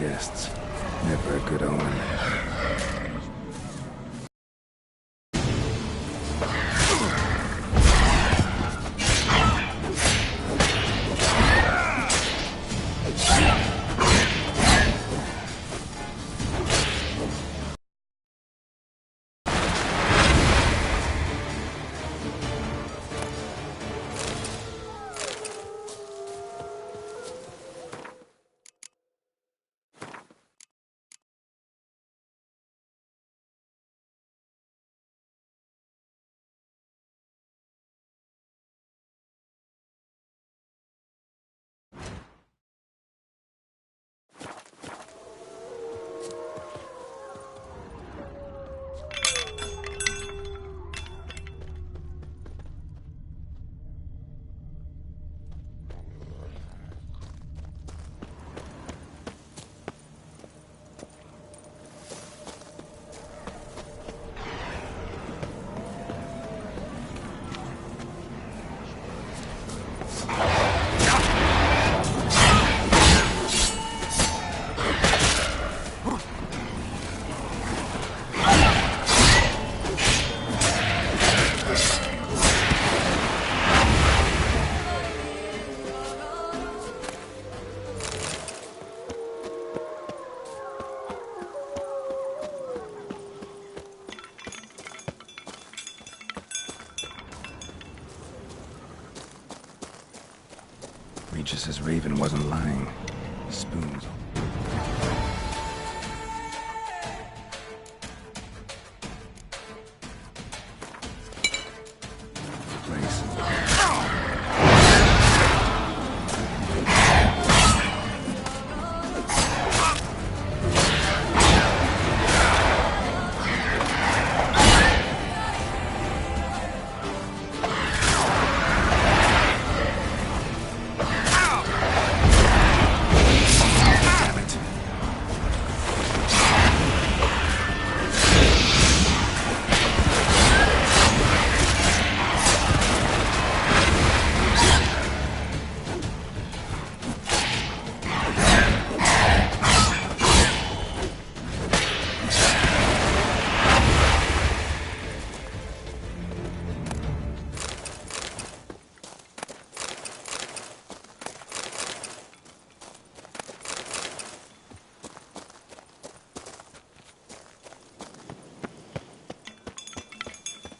guests. Never a good omen. Regis's raven wasn't lying. Spoons. Place.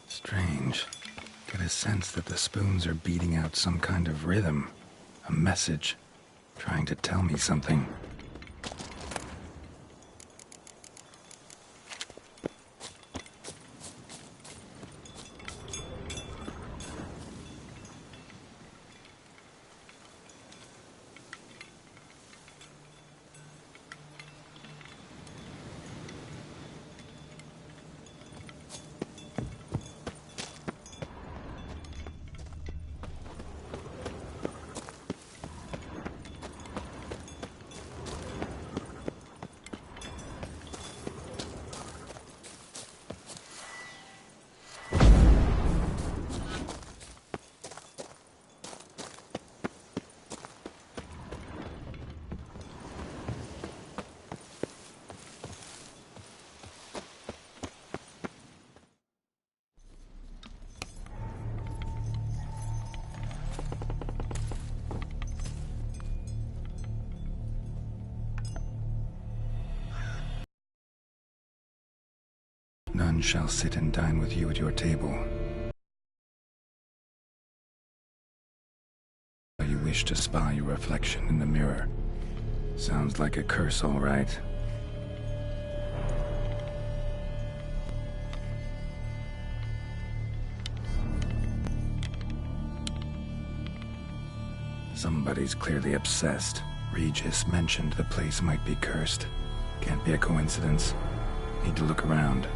Strange. Get a sense that the spoons are beating out some kind of rhythm. A message. Trying to tell me something. None shall sit and dine with you at your table. You wish to spy your reflection in the mirror. Sounds like a curse, all right. Somebody's clearly obsessed. Regis mentioned the place might be cursed. Can't be a coincidence. Need to look around.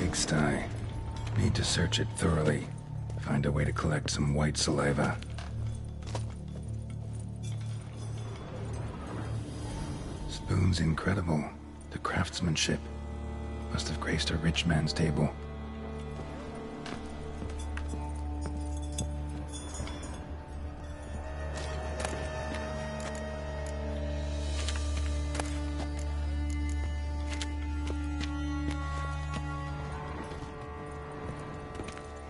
pigsty. Need to search it thoroughly. Find a way to collect some white saliva. Spoon's incredible. The craftsmanship. Must have graced a rich man's table.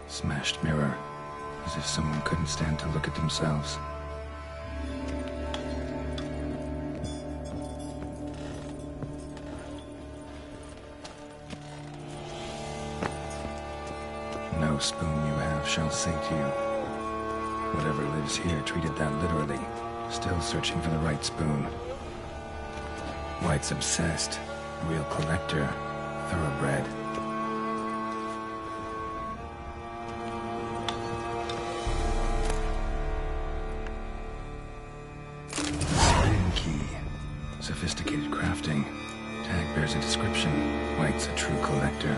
Smashed mirror, as if someone couldn't stand to look at themselves. No spoon you have shall sate you. Whatever lives here treated that literally, still searching for the right spoon. White's obsessed, real collector, thoroughbred. Sophisticated crafting. Tag bears a description. White's a true collector.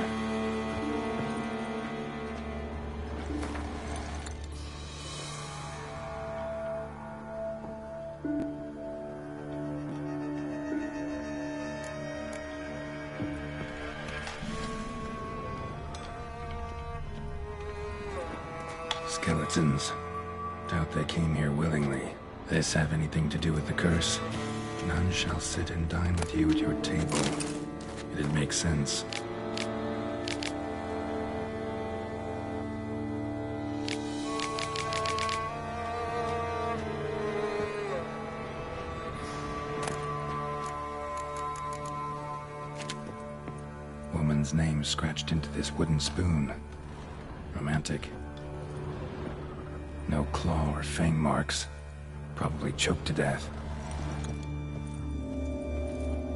Skeletons. Doubt they came here willingly. This have anything to do with the curse? None shall sit and dine with you at your table. It'd make sense. Woman's name scratched into this wooden spoon. Romantic. No claw or fang marks. Probably choked to death.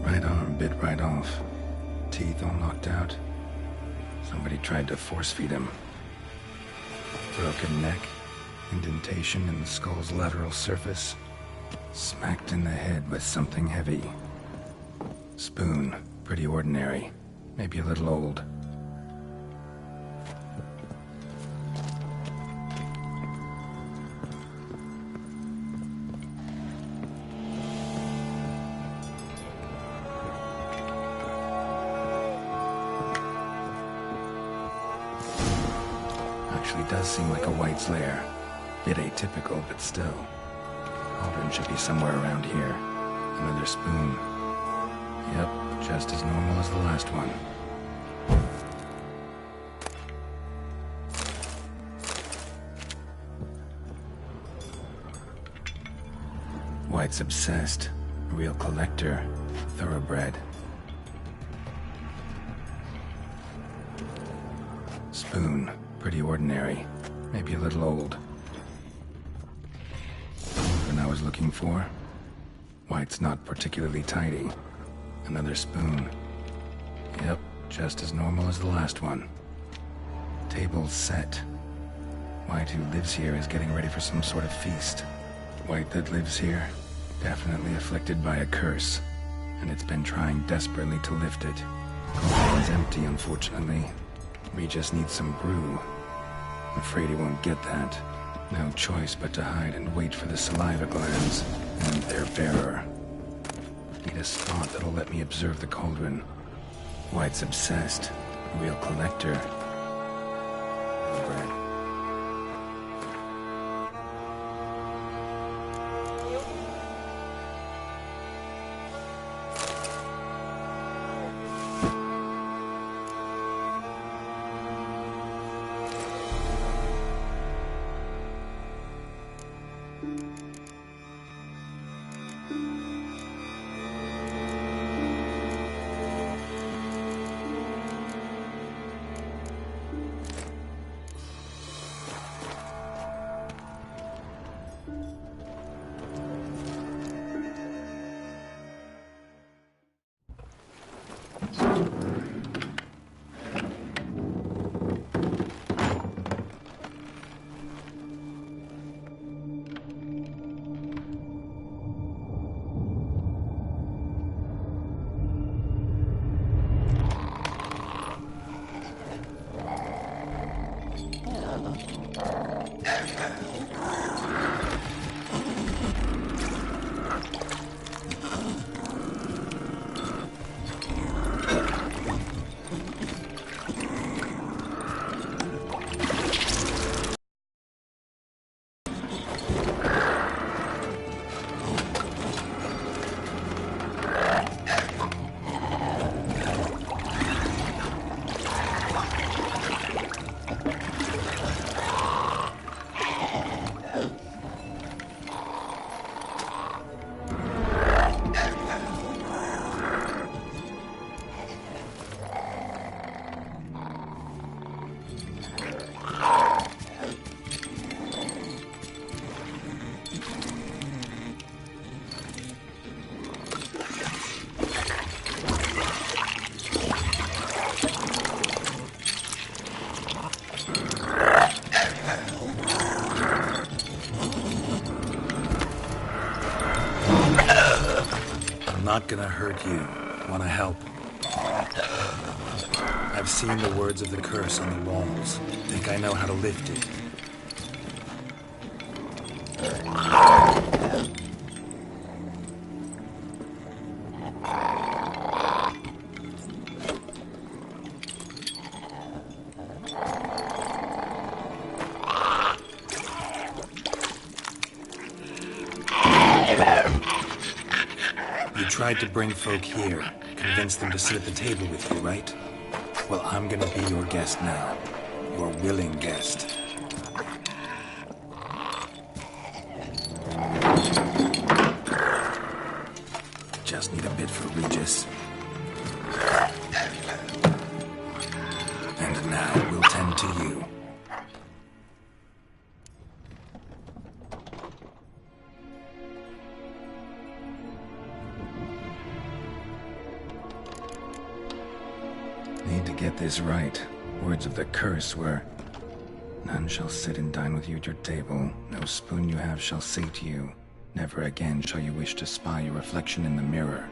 Right arm bit right off. Teeth all knocked out. Somebody tried to force feed him. Broken neck. Indentation in the skull's lateral surface. Smacked in the head with something heavy. Spoon. Pretty ordinary. Maybe a little old. Actually does seem like a White's lair. Bit atypical, but still. Cauldron should be somewhere around here. Another spoon. Yep, just as normal as the last one. White's obsessed. A real collector. Thoroughbred. Spoon. Pretty ordinary. Maybe a little old. What I was looking for? White's not particularly tidy. Another spoon. Yep, just as normal as the last one. Table's set. White who lives here is getting ready for some sort of feast. White that lives here, definitely afflicted by a curse, and it's been trying desperately to lift it. Cauldron's empty, unfortunately. We just need some brew. I'm afraid he won't get that. No choice but to hide and wait for the saliva glands and their bearer. Need a spot that'll let me observe the cauldron. White's obsessed. A real collector. Bread. Not gonna hurt you. Wanna help? I've seen the words of the curse on the walls. Think I know how to lift it. You tried to bring folk here, convince them to sit at the table with you, right? Well, I'm gonna be your guest now. Your willing guest. Just need a bit for Regis. And now we'll tend to you. Need to get this right. Words of the curse were, none shall sit and dine with you at your table. No spoon you have shall sate you. Never again shall you wish to spy your reflection in the mirror.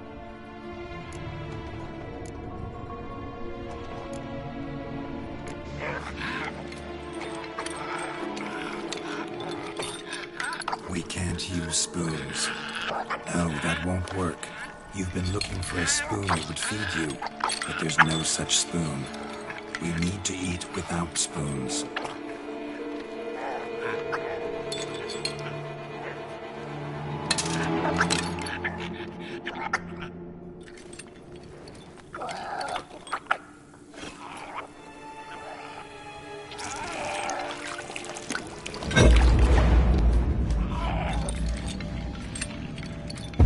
We can't use spoons. No, that won't work. You've been looking for a spoon that would feed you, but there's no such spoon. We need to eat without spoons.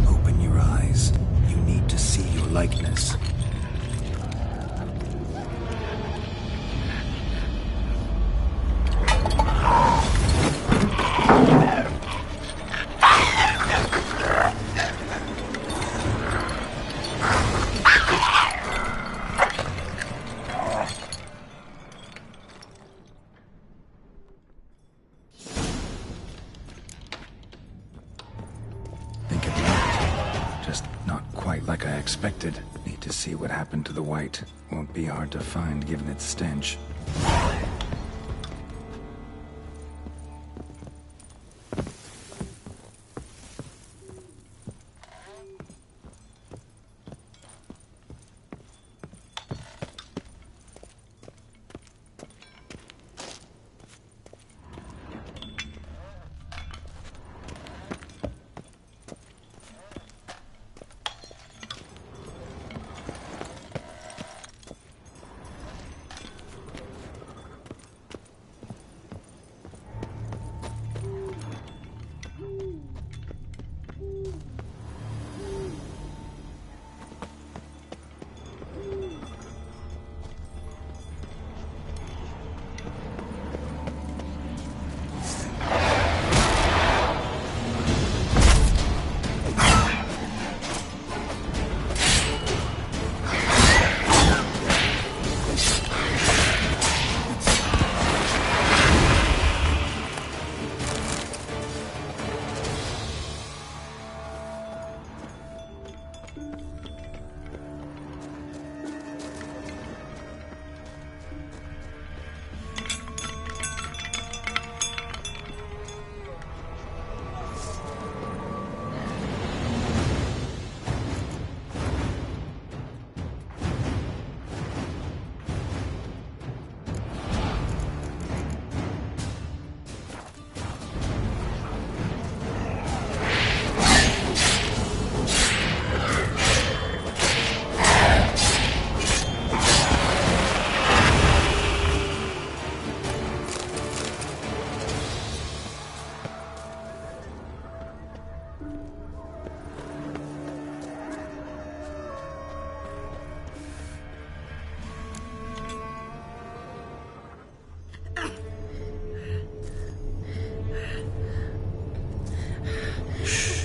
Open your eyes. You need to see your likeness. Think it worked. Just not quite like I expected. Need to see what happened to the white. Won't be hard to find given its stench.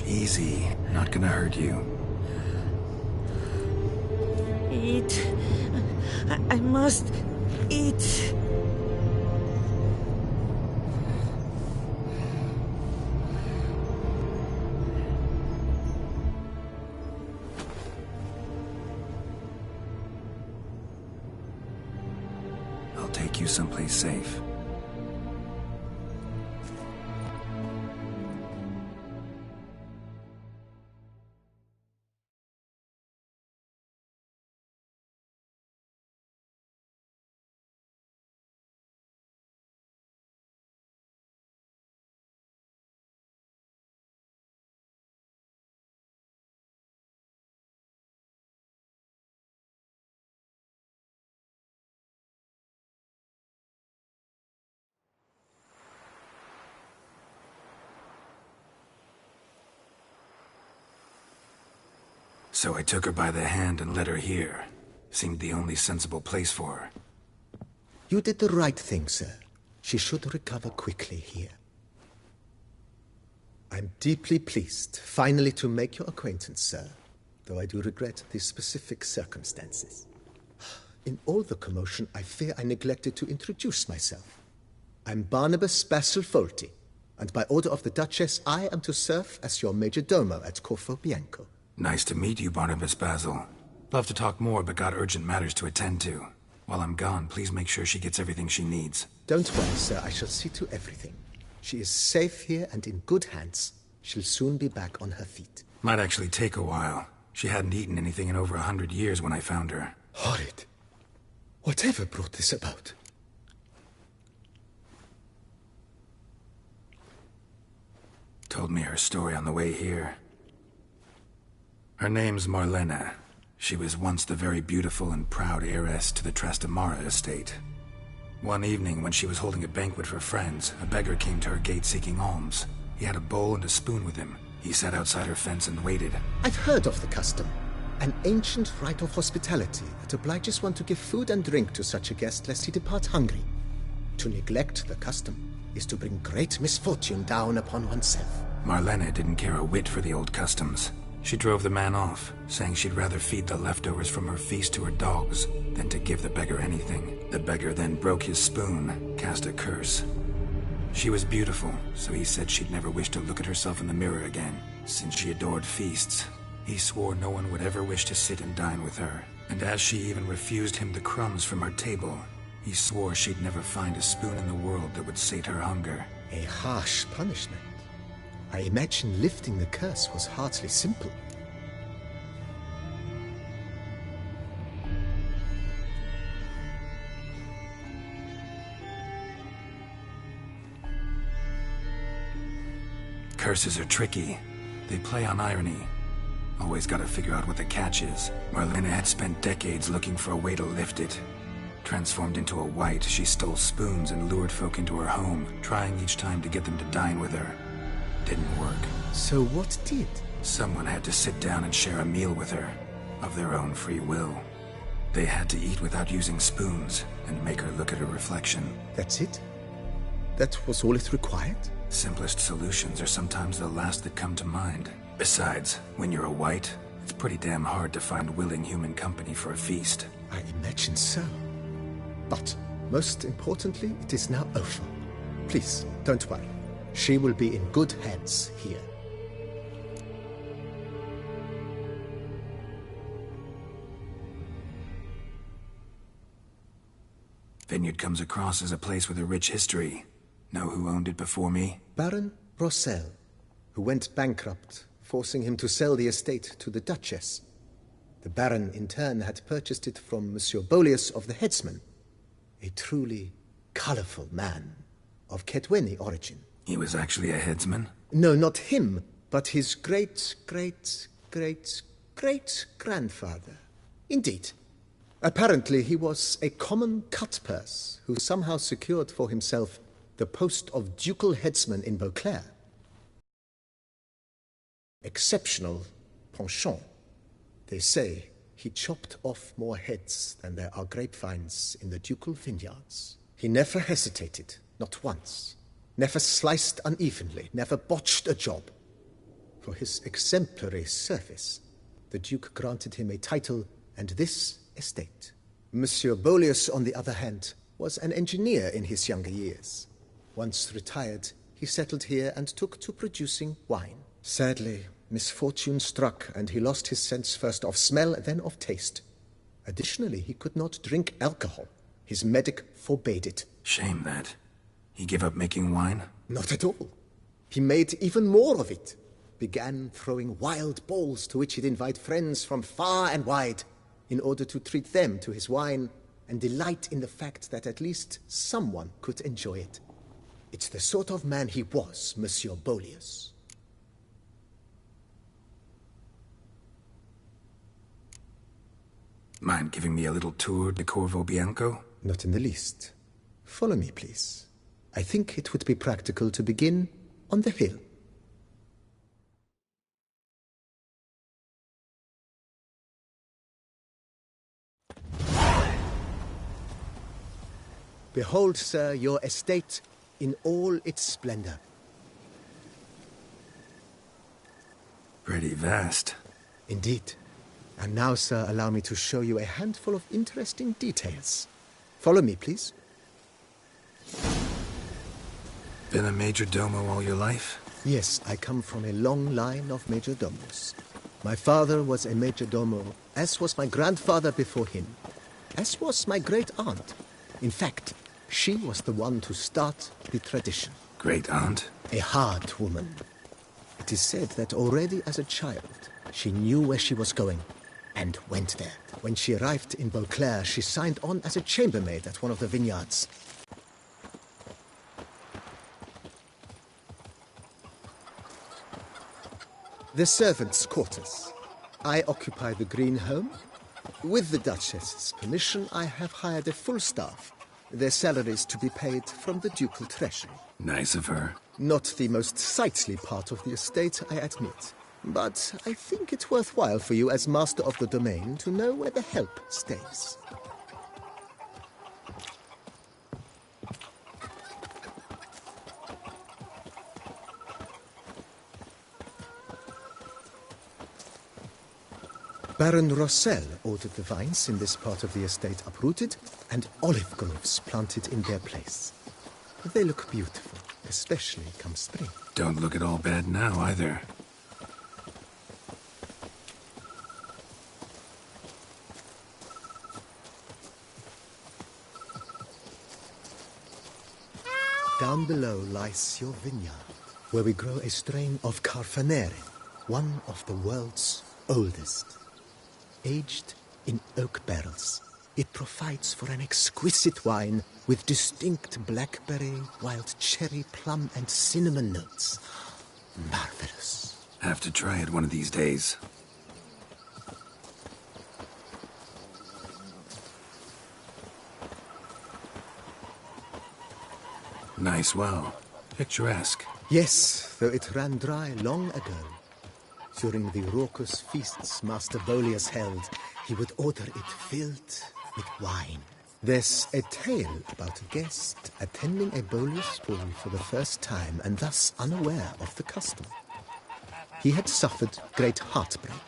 Easy. Not gonna hurt you. Eat. I must eat. take you someplace safe. So I took her by the hand and led her here. Seemed the only sensible place for her. You did the right thing, sir. She should recover quickly here. I'm deeply pleased, finally, to make your acquaintance, sir, though I do regret the specific circumstances. In all the commotion, I fear I neglected to introduce myself. I'm Barnabas Basil-Folty, and by order of the Duchess, I am to serve as your major domo at Corfo Bianco. Nice to meet you, Barnabas Basil. Love to talk more, but got urgent matters to attend to. While I'm gone, please make sure she gets everything she needs. Don't worry, sir. I shall see to everything. She is safe here and in good hands. She'll soon be back on her feet. Might actually take a while. She hadn't eaten anything in over 100 years when I found her. Horrid. Whatever brought this about? Told me her story on the way here. Her name's Marlena. She was once the very beautiful and proud heiress to the Trastamara estate. One evening, when she was holding a banquet for friends, a beggar came to her gate seeking alms. He had a bowl and a spoon with him. He sat outside her fence and waited. I've heard of the custom. An ancient rite of hospitality that obliges one to give food and drink to such a guest lest he depart hungry. To neglect the custom is to bring great misfortune down upon oneself. Marlena didn't care a whit for the old customs. She drove the man off, saying she'd rather feed the leftovers from her feast to her dogs than to give the beggar anything. The beggar then broke his spoon, cast a curse. She was beautiful, so he said she'd never wish to look at herself in the mirror again. Since she adored feasts, he swore no one would ever wish to sit and dine with her. And as she even refused him the crumbs from her table, he swore she'd never find a spoon in the world that would sate her hunger. A harsh punishment. I imagine lifting the curse was hardly simple. Curses are tricky. They play on irony. Always gotta figure out what the catch is. Marlena had spent decades looking for a way to lift it. Transformed into a wight, she stole spoons and lured folk into her home, trying each time to get them to dine with her. Didn't work. So what did? Someone had to sit down and share a meal with her, of their own free will. They had to eat without using spoons, and make her look at her reflection. That's it? That was all it required? Simplest solutions are sometimes the last that come to mind. Besides, when you're a wight, it's pretty damn hard to find willing human company for a feast. I imagine so. But, most importantly, it is now over. Please, don't worry. She will be in good hands here. Vineyard comes across as a place with a rich history. Know who owned it before me? Baron Rossel, who went bankrupt, forcing him to sell the estate to the Duchess. The Baron, in turn, had purchased it from Monsieur Bolius of the Headsman, a truly colorful man of Ketweni origin. He was actually a headsman? No, not him, but his great-great-great-great-grandfather. Indeed. Apparently, he was a common cut-purse who somehow secured for himself the post of ducal headsman in Beauclair. Exceptional penchant. They say he chopped off more heads than there are grapevines in the ducal vineyards. He never hesitated, not once. Never sliced unevenly, never botched a job. For his exemplary service, the Duke granted him a title and this estate. Monsieur Bolius, on the other hand, was an engineer in his younger years. Once retired, he settled here and took to producing wine. Sadly, misfortune struck and he lost his sense first of smell, then of taste. Additionally, he could not drink alcohol. His medic forbade it. Shame that. He gave up making wine? Not at all. He made even more of it. Began throwing wild balls to which he'd invite friends from far and wide in order to treat them to his wine and delight in the fact that at least someone could enjoy it. It's the sort of man he was, Monsieur Bolius. Mind giving me a little tour de Corvo Bianco? Not in the least. Follow me, please. I think it would be practical to begin on the hill. Behold, sir, your estate in all its splendor. Pretty vast. Indeed. And now, sir, allow me to show you a handful of interesting details. Follow me, please. Been a majordomo all your life? Yes, I come from a long line of majordomos. My father was a majordomo, as was my grandfather before him, as was my great-aunt. In fact, she was the one to start the tradition. Great-aunt? A hard woman. It is said that already as a child, she knew where she was going, and went there. When she arrived in Beauclair, she signed on as a chambermaid at one of the vineyards. The servants' quarters. I occupy the green home. With the Duchess's permission, I have hired a full staff. Their salaries to be paid from the ducal treasury. Nice of her. Not the most sightly part of the estate, I admit. But I think it's worthwhile for you as master of the domain to know where the help stays. Baron Rossel ordered the vines in this part of the estate uprooted and olive groves planted in their place. They look beautiful, especially come spring. Don't look at all bad now, either. Down below lies your vineyard, where we grow a strain of Carfanere, one of the world's oldest. Aged in oak barrels, it provides for an exquisite wine with distinct blackberry, wild cherry, plum, and cinnamon notes. Marvelous. Have to try it one of these days. Nice well. Picturesque. Yes, though it ran dry long ago. During the raucous feasts Master Bolius held, he would order it filled with wine. There's a tale about a guest attending a Bolius ball for the first time and thus unaware of the custom. He had suffered great heartbreak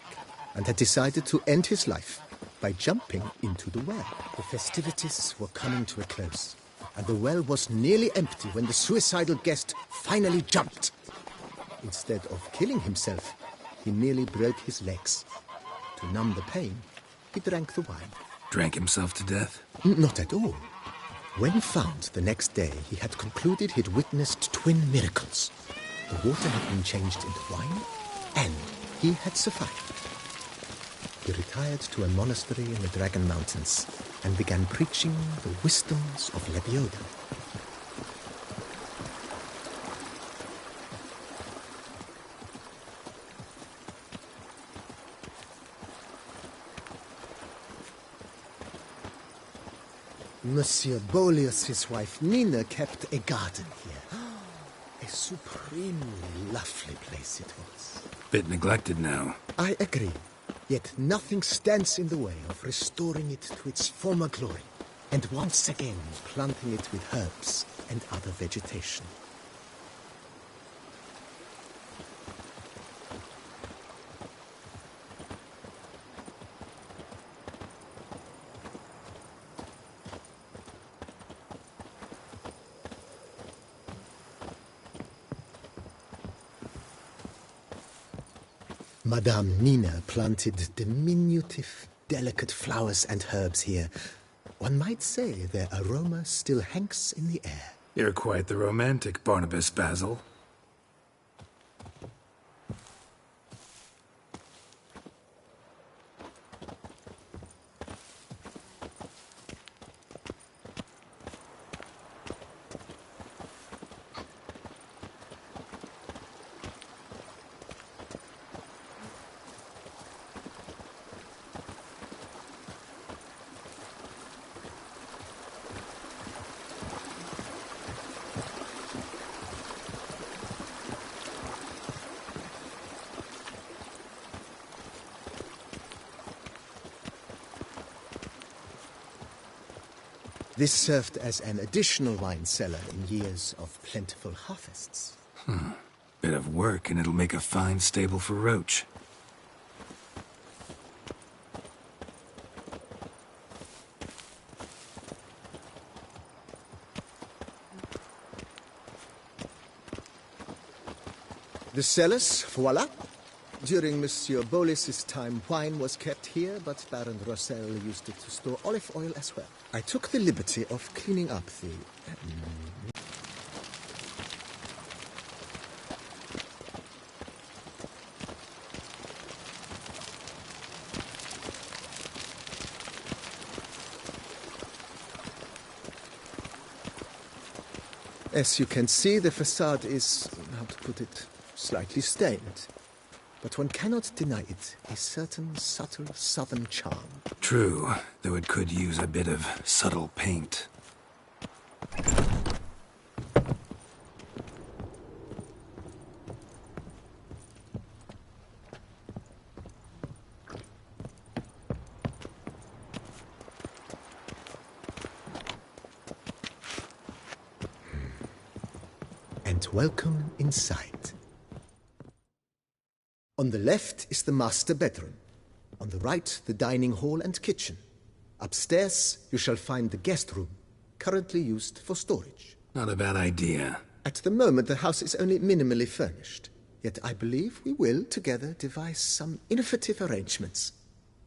and had decided to end his life by jumping into the well. The festivities were coming to a close, and the well was nearly empty when the suicidal guest finally jumped. Instead of killing himself, he nearly broke his legs. To numb the pain, he drank the wine. Drank himself to death? Not at all. When found the next day, he had concluded he'd witnessed twin miracles. The water had been changed into wine, and he had survived. He retired to a monastery in the Dragon Mountains and began preaching the wisdoms of Lebioda. Monsieur Bolius, his wife Nina, kept a garden here. A supremely lovely place it was. Bit neglected now. I agree. Yet nothing stands in the way of restoring it to its former glory, and once again planting it with herbs and other vegetation. Madame Nina planted diminutive, delicate flowers and herbs here, One might say their aroma still hangs in the air. You're quite the romantic, Barnabas Basil. This served as an additional wine cellar in years of plentiful harvests. Bit of work and it'll make a fine stable for Roach. The cellars, voila. During Monsieur Bolis's time, wine was kept here, but Baron Rossel used it to store olive oil as well. I took the liberty of cleaning up the... As you can see, the facade is, how to put it, slightly stained. But one cannot deny it, a certain subtle southern charm. True, though it could use a bit of subtle paint. And welcome inside. On the left is the master bedroom. On the right, the dining hall and kitchen. Upstairs, you shall find the guest room, currently used for storage. Not a bad idea. At the moment, the house is only minimally furnished. Yet I believe we will, together, devise some innovative arrangements.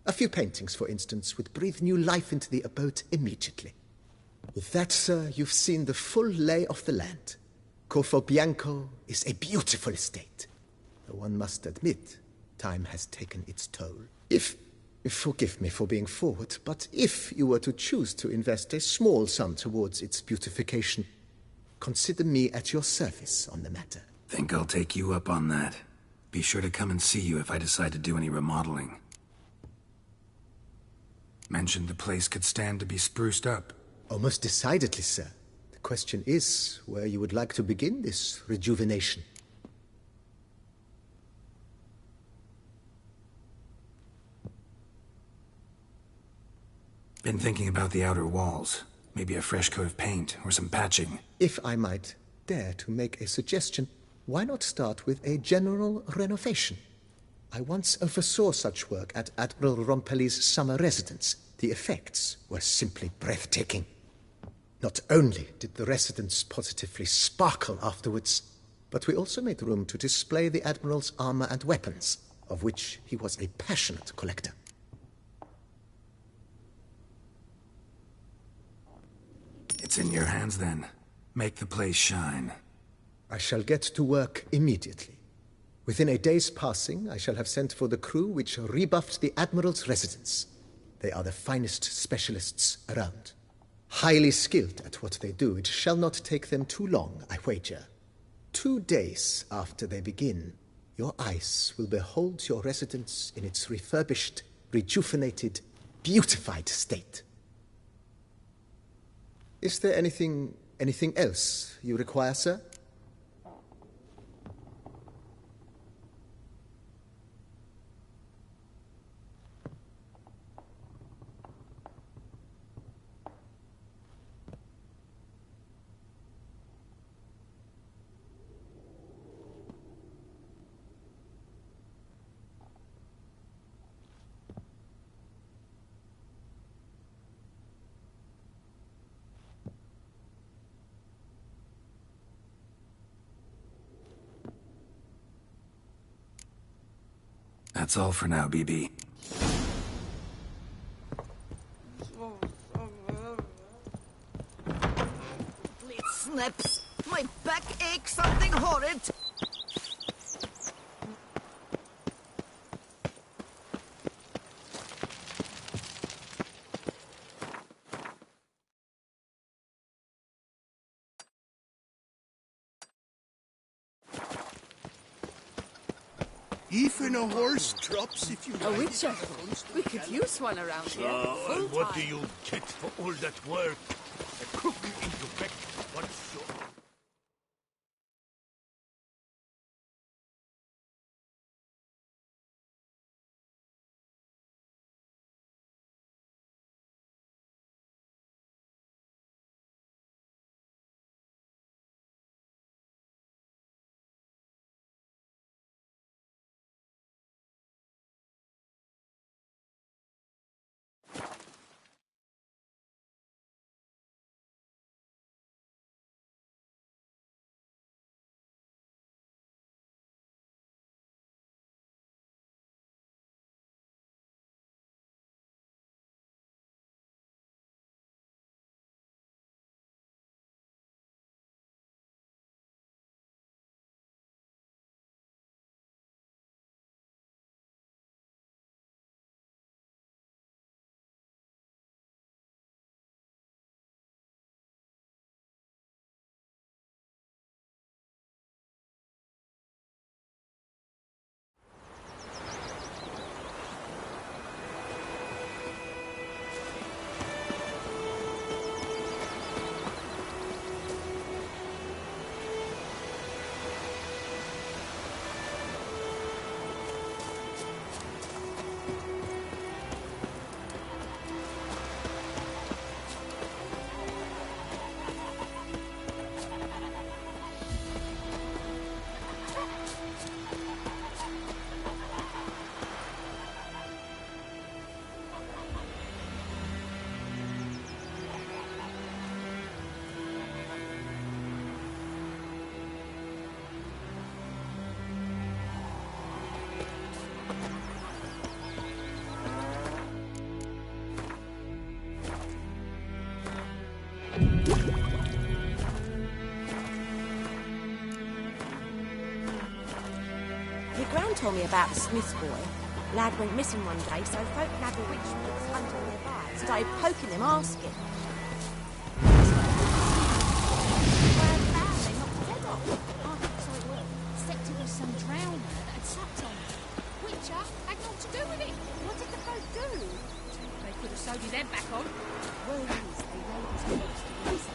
A few paintings, for instance, would breathe new life into the abode immediately. With that, sir, you've seen the full lay of the land. Corvo Bianco is a beautiful estate. Though one must admit, time has taken its toll. Forgive me for being forward, but if you were to choose to invest a small sum towards its beautification, consider me at your service on the matter. Think I'll take you up on that. Be sure to come and see you if I decide to do any remodeling. Mentioned the place could stand to be spruced up. Oh, most decidedly, sir. The question is where you would like to begin this rejuvenation. Been thinking about the outer walls. Maybe a fresh coat of paint or some patching. If I might dare to make a suggestion, why not start with a general renovation? I once oversaw such work at Admiral Rompelli's summer residence. The effects were simply breathtaking. Not only did the residence positively sparkle afterwards, but we also made room to display the Admiral's armor and weapons, of which he was a passionate collector. It's in your hands then. Make the place shine. I shall get to work immediately. Within a day's passing, I shall have sent for the crew which rebuffed the Admiral's residence. They are the finest specialists around. Highly skilled at what they do, it shall not take them too long, I wager. 2 days after they begin, your eyes will behold your residence in its refurbished, rejuvenated, beautified state. Is there anything else you require, sir? That's all for now, BB. Even a horse drops if you A ride witcher. it. We could use one around here. And what do you get for all that work? A cookie into Beck, what's your... Your gran told me about the Smith's boy. Lad went missing one day, so folk had a witch that was hunting nearby. Started poking him, asking. Well, bad, they knocked his head off. I think so it was. Except it was some drowner that had sucked on him. Witcher had naught to do with it. What did the folk do? They could have sewed his head back on. Word is, they laid his corpse to the east.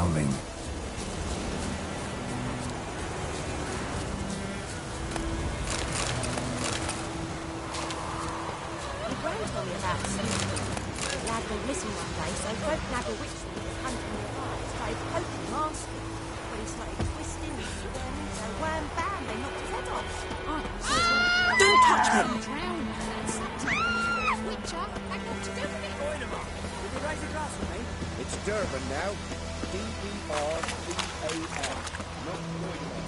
howling. My gran told me about Smith. Lad went missing one day, so folk Naggle Witchman was hunting nearby. Started poking him, asking. When he started twisting and squirming, so wham bam, they knocked his head off. Don't touch me! Drowned and sucked him. Witcher had got to do with it. Did you raise a glass for me? It's Durban now. D-E-R-B-A-N. Not Loider.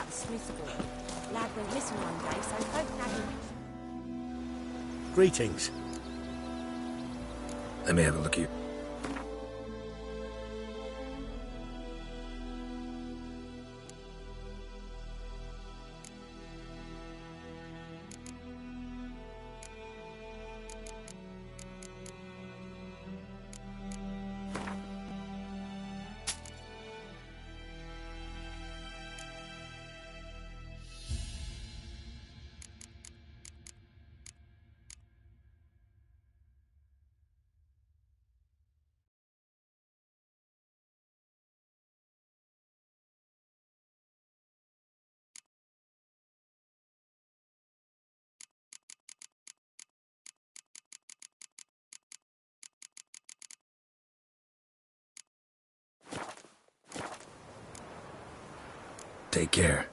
Smith boy. Lad went missing one day, so folk Naggle Greetings. Let me have a look at you. Take care.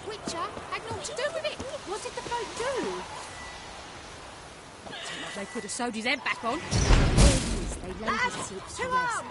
Witcher had naught to do with it. What did the folk do? Seemed like they could have sewed his head back on. They laid his silks to rest.